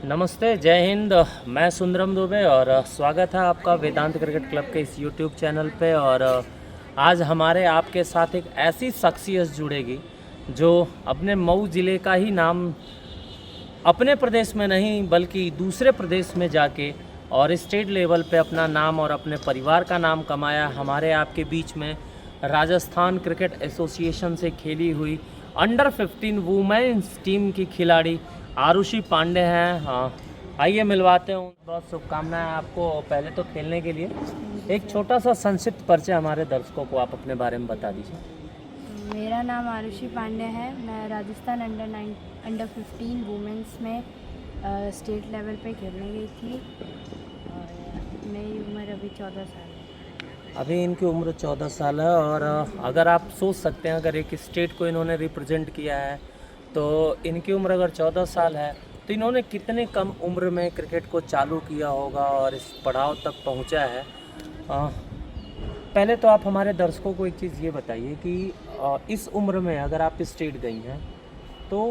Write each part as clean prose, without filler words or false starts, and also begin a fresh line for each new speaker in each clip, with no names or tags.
नमस्ते, जय हिंद। मैं सुंदरम दुबे और स्वागत है आपका वेदांत क्रिकेट क्लब के इस यूट्यूब चैनल पे। और आज हमारे आपके साथ एक ऐसी शख्सियत जुड़ेगी जो अपने मऊ ज़िले का ही नाम अपने प्रदेश में नहीं बल्कि दूसरे प्रदेश में जाके और स्टेट लेवल पे अपना नाम और अपने परिवार का नाम कमाया। हमारे आपके बीच में राजस्थान क्रिकेट एसोसिएशन से खेली हुई अंडर 15 वुमेन्स टीम की खिलाड़ी आरुषि पांडे हैं। हाँ, आइए मिलवाते हूँ। बहुत शुभकामनाएं आपको पहले तो खेलने के लिए। एक छोटा सा संक्षिप्त परिचय हमारे दर्शकों को आप अपने बारे में बता दीजिए।
मेरा नाम आरुषि पांडे है। मैं राजस्थान अंडर 15 वुमेंस में स्टेट लेवल पे खेलने गई थी और मेरी उम्र अभी 14 साल है।
अभी इनकी उम्र 14 साल है और अगर आप सोच सकते हैं, अगर एक स्टेट को इन्होंने रिप्रेजेंट किया है तो इनकी उम्र अगर 14 साल है तो इन्होंने कितने कम उम्र में क्रिकेट को चालू किया होगा और इस पड़ाव तक पहुंचा है। पहले तो आप हमारे दर्शकों को एक चीज़ ये बताइए कि इस उम्र में अगर आप स्टेट गई हैं तो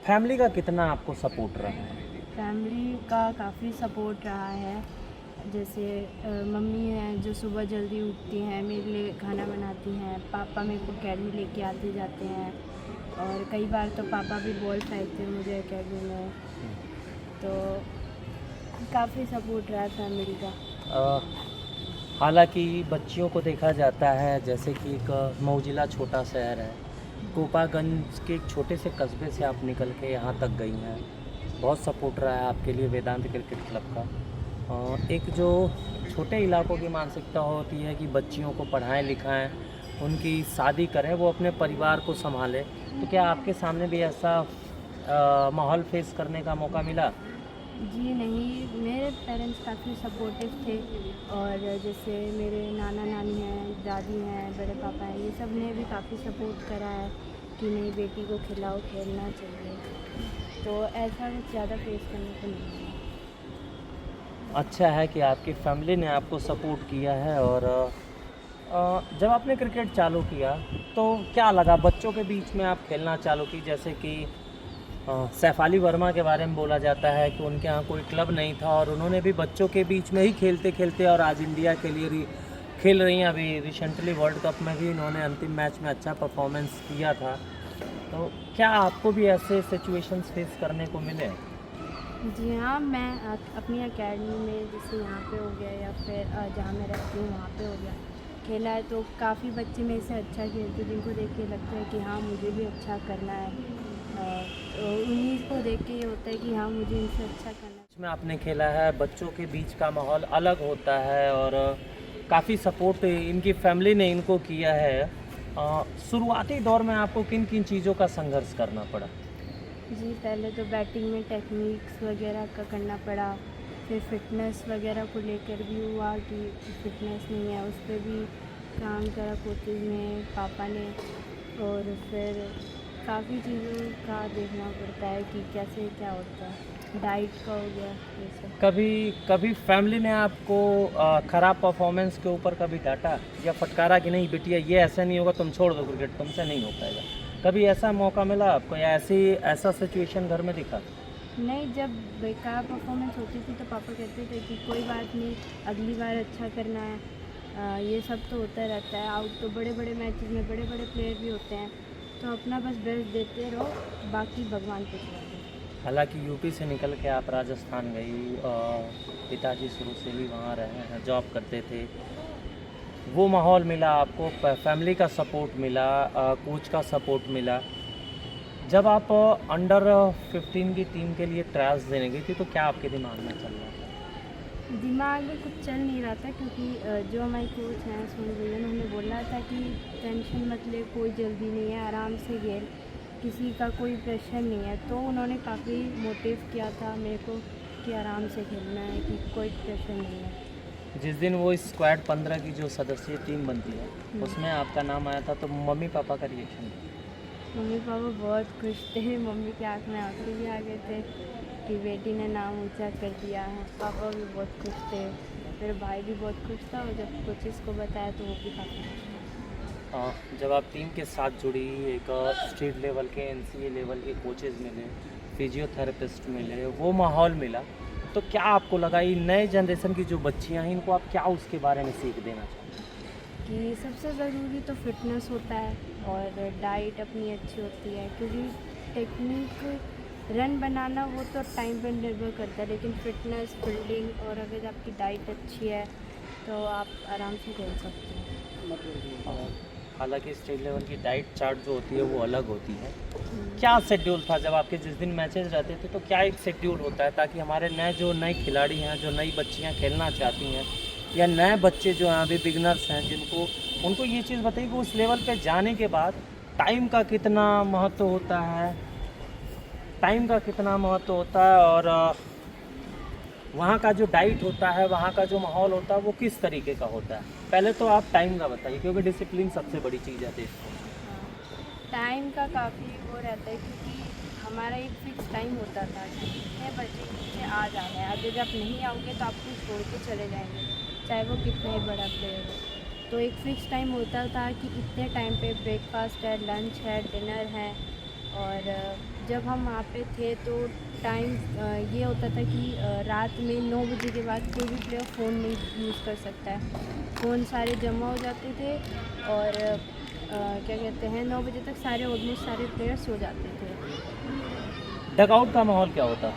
फैमिली का कितना आपको सपोर्ट रहा है?
फैमिली का काफ़ी सपोर्ट रहा है। जैसे मम्मी हैं जो सुबह जल्दी उठती हैं, मेरे लिए खाना बनाती हैं। पापा मेरे को अकेडमी लेके आते जाते हैं और कई बार तो पापा भी बॉल फेंकते हैं मुझे अकेडमी में। तो काफ़ी सपोर्ट रहा है फैमिली का।
हालांकि बच्चियों को देखा जाता है जैसे कि एक मऊ जिला छोटा शहर है, कोपागंज के एक छोटे से कस्बे से आप निकल के यहाँ तक गई हैं। बहुत सपोर्ट रहा है आपके लिए वेदांत क्रिकेट क्लब का। एक जो छोटे इलाकों की मानसिकता होती है कि बच्चियों को पढ़ाएं लिखाएं, उनकी शादी करें, वो अपने परिवार को संभालें, तो क्या आपके सामने भी ऐसा माहौल फेस करने का मौका मिला?
जी नहीं, मेरे पेरेंट्स काफ़ी सपोर्टिव थे और जैसे मेरे नाना नानी हैं, दादी हैं, बड़े पापा हैं, ये सब ने भी काफ़ी सपोर्ट करा है कि नहीं बेटी को खिलाओ, खेलना चाहिए। तो ऐसा कुछ ज़्यादा फेस करने को नहीं है।
अच्छा है कि आपकी फैमिली ने आपको सपोर्ट किया है। और जब आपने क्रिकेट चालू किया तो क्या लगा? बच्चों के बीच में आप खेलना चालू की, जैसे कि सैफ अली वर्मा के बारे में बोला जाता है कि उनके यहाँ कोई क्लब नहीं था और उन्होंने भी बच्चों के बीच में ही खेलते खेलते और आज इंडिया के लिए खेल रही हैं। अभी रिसेंटली वर्ल्ड कप में भी इन्होंने अंतिम मैच में अच्छा परफॉर्मेंस किया था। तो क्या आपको भी ऐसे सिचुएशंस फेस करने को मिले?
जी हाँ, मैं अपनी एकेडमी में जैसे यहाँ पे हो गया या फिर जहाँ मैं रहती हूँ वहाँ पे हो गया खेला है, तो काफ़ी बच्चे मेरे से अच्छा खेलते जिनको देख के लगता है कि हाँ मुझे भी अच्छा करना है। तो उन्हीं को देख के ये होता है कि हाँ मुझे इनसे अच्छा करना है।
में आपने खेला है, बच्चों के बीच का माहौल अलग होता है और काफ़ी सपोर्ट इनकी फैमिली ने इनको किया है। शुरुआती दौर में आपको किन किन चीज़ों का संघर्ष करना पड़ा?
जी, पहले तो बैटिंग में टेक्निक्स वगैरह का करना पड़ा, फिर फिटनेस वगैरह को लेकर भी हुआ कि फिटनेस नहीं है, उस पर भी काम करा कोचेज़ ने, पापा ने। और फिर काफ़ी चीज़ों का देखना पड़ता है कि कैसे क्या होता है, डाइट का हो गया ये सब।
कभी कभी फैमिली ने आपको ख़राब परफॉर्मेंस के ऊपर कभी डांटा या फटकारा कि नहीं बेटिया ये ऐसा नहीं होगा, तुम छोड़ दो क्रिकेट, तुमसे नहीं हो पाएगा? कभी ऐसा मौका मिला आपको या ऐसा सिचुएशन घर में दिखा?
नहीं, जब बेकार परफॉर्मेंस होती थी तो पापा कहते थे कि कोई बात नहीं, अगली बार अच्छा करना है। ये सब तो होता रहता है। आउट तो बड़े बड़े मैचेस में बड़े बड़े प्लेयर भी होते हैं, तो अपना बस बेस्ट देते रहो, बाकी भगवान पे छोड़ दो।
हालांकि यूपी से निकल के आप राजस्थान गई और पिताजी शुरू से ही वहाँ रहे हैं, जॉब करते थे, वो माहौल मिला आपको, फैमिली का सपोर्ट मिला, कोच का सपोर्ट मिला। जब आप अंडर 15 की टीम के लिए ट्रायल्स देने गई थी तो क्या आपके दिमाग में चल रहा था?
दिमाग में कुछ चल नहीं रहा था क्योंकि जो हमारे कोच हैं सुनील भैया, उन्होंने बोला था कि टेंशन मत ले, कोई जल्दी नहीं है, आराम से खेल, किसी का कोई प्रेशर नहीं है। तो उन्होंने काफ़ी मोटिव किया था मेरे को कि आराम से खेलना है, कि कोई प्रेशर नहीं है।
जिस दिन वो स्क्वाड 15 की जो सदस्यीय टीम बनती है उसमें आपका नाम आया था तो मम्मी पापा का रिएक्शन था?
मम्मी पापा बहुत खुश थे। मम्मी की आँख में आंसू भी आ गए थे कि बेटी ने नाम ऊंचा कर दिया है। पापा भी बहुत खुश थे, मेरे भाई भी बहुत खुश था और जब कोचेस को बताया तो वो भी काफ़ी खुश थे।
जब आप टीम के साथ जुड़ी, एक स्टेट लेवल के NCA लेवल के कोचेज़ मिले, फिजियोथेरेपिस्ट मिले, वो माहौल मिला, तो क्या आपको लगा ये नए जनरेशन की जो बच्चियाँ हैं इनको आप क्या उसके बारे में सीख देना चाहते हैं?
कि सबसे ज़रूरी तो फिटनेस होता है और डाइट अपनी अच्छी होती है, क्योंकि टेक्निक रन बनाना वो तो टाइम पर निर्भर करता है, लेकिन फिटनेस फील्डिंग और अगर आपकी डाइट अच्छी है तो आप आराम से खेल सकते हैं।
और हालांकि स्टेट लेवल की डाइट चार्ट जो होती है वो अलग होती है। क्या शेड्यूल था जब आपके जिस दिन मैचेस रहते थे, तो क्या एक शेड्यूल होता है ताकि हमारे नए खिलाड़ी हैं, जो नई बच्चियां खेलना चाहती हैं या नए बच्चे जो हैं अभी बिगनर्स हैं, उनको ये चीज़ बताइए कि उस लेवल पे जाने के बाद टाइम का कितना महत्व होता है, और वहाँ का जो डाइट होता है, वहाँ का जो माहौल होता है वो किस तरीके का होता है। पहले तो आप टाइम का बताइए, क्योंकि डिसिप्लिन सबसे बड़ी चीज़ है देश में।
टाइम का काफ़ी वो रहता है, क्योंकि हमारा एक फिक्स टाइम होता था कि इतने बजे नीचे आ जाना है, अगर आप नहीं आओगे तो आपको छोड़ के चले जाएंगे, चाहे वो कितना ही बड़ा प्लेयर हो। तो एक फ़िक्स टाइम होता था कि इतने टाइम पे ब्रेकफास्ट है, लंच है, डिनर है। और जब हम वहाँ पे थे तो टाइम ये होता था कि रात में 9 बजे के बाद कोई भी प्लेयर फ़ोन नहीं यूज़ कर सकता है। फ़ोन सारे जमा हो जाते थे और क्या कहते हैं 9 बजे तक ऑलमोस्ट सारे प्लेयर्स सो जाते थे।
डगआउट का माहौल क्या होता?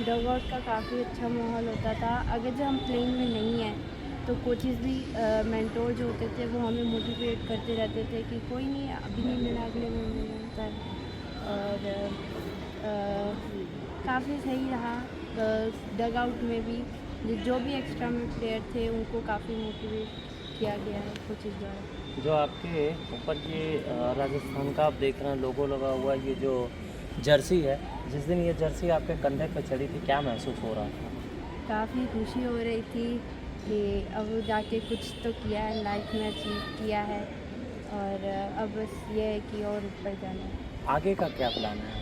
डगआउट का काफ़ी अच्छा माहौल होता था। अगर जब हम प्लेइंग में नहीं हैं तो कोचेज़ भी मेंटोर जो होते थे वो हमें मोटिवेट करते रहते थे कि कोई नहीं, अभी नहीं मिला, अगले में मिलता है। और काफ़ी सही रहा। डगआउट में भी जो भी एक्स्ट्रा में प्लेयर थे उनको काफ़ी मोटिवेट किया गया है कोचेज़ द्वारा।
जो आपके ऊपर ये राजस्थान का आप देख रहे हैं लोगो लगा हुआ, ये जो जर्सी है, जिस दिन ये जर्सी आपके कंधे पे चढ़ी थी क्या महसूस हो रहा था?
काफ़ी खुशी हो रही थी कि अब जाके कुछ तो किया है, लाइफ में अचीव किया है और अब बस ये है कि और ऊपर जाना है।
आगे का क्या प्लान है?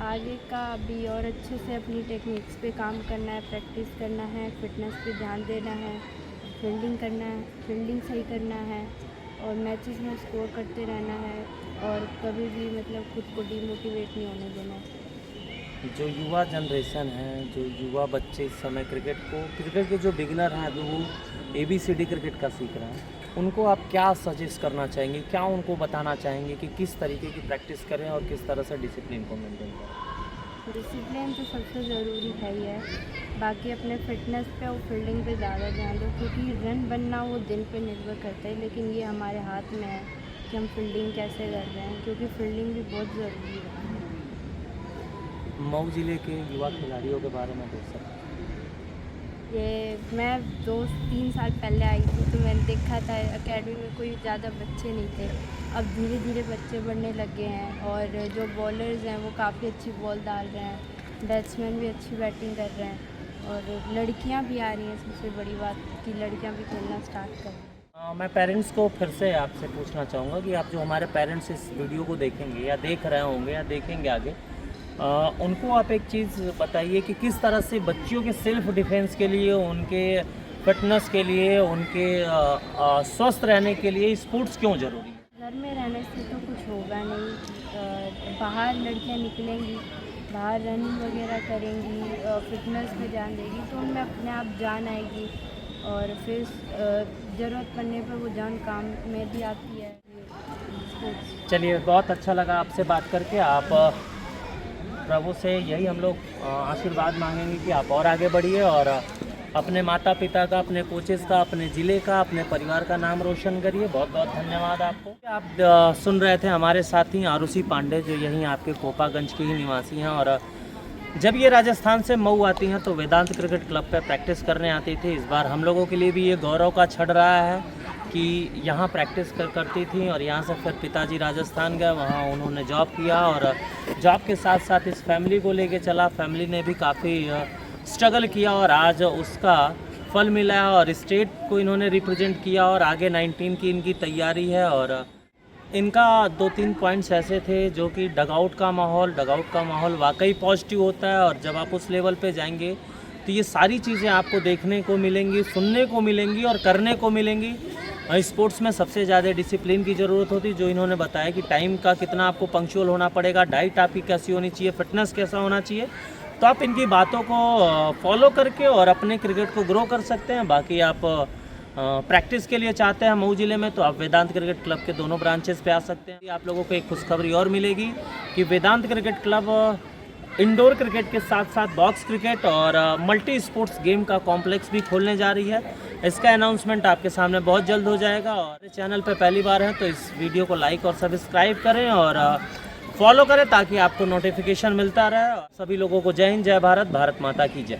आगे का अभी और अच्छे से अपनी टेक्निक्स पे काम करना है, प्रैक्टिस करना है, फिटनेस पे ध्यान देना है, फील्डिंग करना है, फील्डिंग सही करना है और मैचेस में स्कोर करते रहना है और कभी भी मतलब खुद को डिमोटिवेट नहीं होने देना है।
जो युवा जनरेशन है, जो युवा बच्चे इस समय क्रिकेट के जो बिगिनर हैं, अभी वो ABCD क्रिकेट का सीख रहे हैं, उनको आप क्या सजेस्ट करना चाहेंगे, क्या उनको बताना चाहेंगे कि किस तरीके की प्रैक्टिस करें और किस तरह से डिसिप्लिन को मेंटेन करें?
डिसिप्लिन तो सबसे ज़रूरी है ही है, बाकी अपने फिटनेस पे और फील्डिंग पे ज़्यादा ध्यान दो, क्योंकि रन बनना वो दिन पे निर्भर करता है, लेकिन ये हमारे हाथ में है कि हम फील्डिंग कैसे कर रहे हैं, क्योंकि फील्डिंग भी बहुत ज़रूरी है।
मऊ ज़िले के युवा खिलाड़ियों के बारे में दोस्त सकते?
ये मैं 2-3 साल पहले आई थी तो मैंने देखा था एकेडमी में कोई ज़्यादा बच्चे नहीं थे। अब धीरे धीरे बच्चे बढ़ने लगे हैं और जो बॉलर्स हैं वो काफ़ी अच्छी बॉल डाल रहे हैं, बैट्समैन भी अच्छी बैटिंग कर रहे हैं और लड़कियां भी आ रही हैं। सबसे बड़ी बात कि लड़कियां भी खेलना स्टार्ट कर रही हैं।
मैं पेरेंट्स को फिर से आपसे पूछना चाहूँगा कि आप जो हमारे पेरेंट्स इस वीडियो को देखेंगे या देख रहे होंगे या देखेंगे आगे, उनको आप एक चीज़ बताइए कि किस तरह से बच्चियों के सेल्फ डिफेंस के लिए, उनके फिटनेस के लिए, उनके स्वस्थ रहने के लिए स्पोर्ट्स क्यों ज़रूरी है?
घर में रहने से तो कुछ होगा नहीं, बाहर लड़कियां निकलेंगी, बाहर रनिंग वगैरह करेंगी, फिटनेस पे ध्यान देगी तो उनमें अपने आप जान आएगी और फिर ज़रूरत पड़ने पर वो जान काम में भी आती है। स्पोर्ट्स
चलिए, बहुत अच्छा लगा आपसे बात करके। आप प्रभु से यही हम लोग आशीर्वाद मांगेंगे कि आप और आगे बढ़िए और अपने माता पिता का, अपने कोचेस का, अपने ज़िले का, अपने परिवार का नाम रोशन करिए। बहुत बहुत धन्यवाद आपको। आप सुन रहे थे हमारे साथी आरुषि पांडे, जो यहीं आपके कोपागंज के ही निवासी हैं और जब ये राजस्थान से मऊ आती हैं तो वेदांत क्रिकेट क्लब पे प्रैक्टिस करने आती थी। इस बार हम लोगों के लिए भी ये गौरव का क्षण रहा है कि यहाँ प्रैक्टिस करती थी और यहाँ से फिर पिताजी राजस्थान गए, वहाँ उन्होंने जॉब किया और जॉब के साथ साथ इस फैमिली को लेके चला। फैमिली ने भी काफ़ी स्ट्रगल किया और आज उसका फल मिला है और स्टेट को इन्होंने रिप्रेजेंट किया और आगे 19 की इनकी तैयारी है। और इनका 2-3 पॉइंट्स ऐसे थे जो कि डगआउट का माहौल वाकई पॉजिटिव होता है और जब आप उस लेवल पे जाएंगे तो ये सारी चीज़ें आपको देखने को मिलेंगी, सुनने को मिलेंगी और करने को मिलेंगी। स्पोर्ट्स में सबसे ज़्यादा डिसिप्लिन की ज़रूरत होती है, जो इन्होंने बताया कि टाइम का कितना आपको पंक्चुअल होना पड़ेगा, डाइट आपकी कैसी होनी चाहिए, फिटनेस कैसा होना चाहिए। तो आप इनकी बातों को फॉलो करके और अपने क्रिकेट को ग्रो कर सकते हैं। बाकी आप प्रैक्टिस के लिए चाहते हैं मऊ ज़िले में, तो आप वेदांत क्रिकेट क्लब के दोनों ब्रांचेस पे आ सकते हैं। आप लोगों को एक खुशखबरी और मिलेगी कि वेदांत क्रिकेट क्लब इंडोर क्रिकेट के साथ साथ बॉक्स क्रिकेट और मल्टी स्पोर्ट्स गेम का कॉम्प्लेक्स भी खोलने जा रही है। इसका अनाउंसमेंट आपके सामने बहुत जल्द हो जाएगा। और चैनल पे पहली बार हैं तो इस वीडियो को लाइक और सब्सक्राइब करें और फॉलो करें ताकि आपको नोटिफिकेशन मिलता रहे। सभी लोगों को जय हिंद, जय भारत, भारत माता की जय।